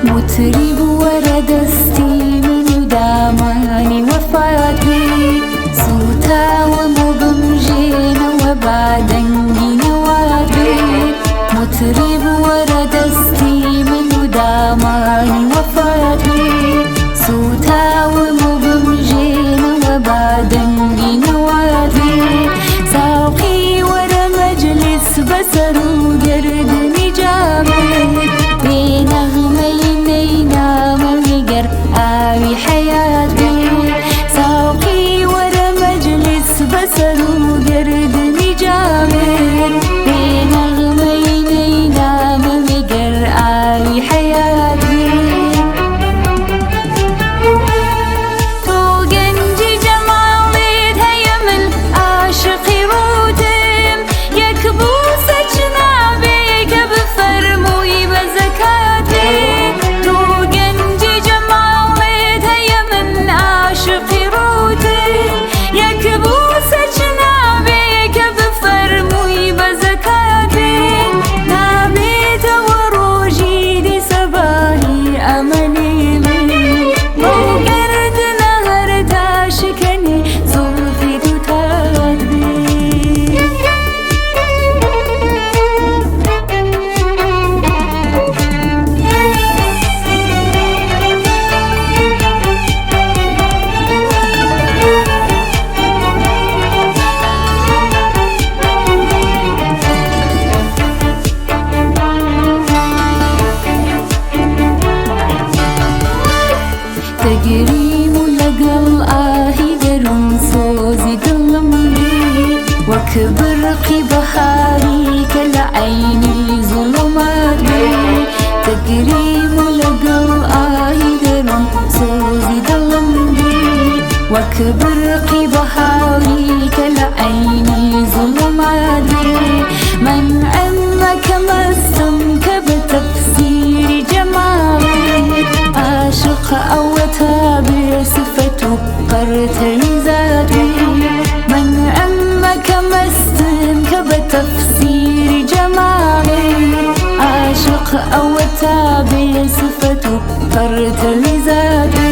مطرب ورد استي من داماني وفاتي صوتا ومبمجين وبعدنجي نواتي مطرب ورد استي من داماني وفاتي صوتا ومبمجين وبعدنجي نواتي ساقي ورا مجلس بسر وقرد نجامي آوي حياتي ساقي ورا مجلس بسر وقرد نجامر بنغمين ينام مقر آوي حياتي توقنجي جمالي هيم العاشق روتم يكبوس جنابي بفرموي بزكاتي تقريم لقل آهي درم صوزي دلمي وكبرقي بحاري كالعيني ظلماتي تقريم لقل آهي درم صوزي دلمي وكبرقي بحاري كالعيني ظلماتي من أمك مسمك بتفسير جمالي عاشق أو تابع صفته قرتني ذاتي من أمك مسمك بتفسير جمالي عاشق أو تابع صفته قرتني ذاتي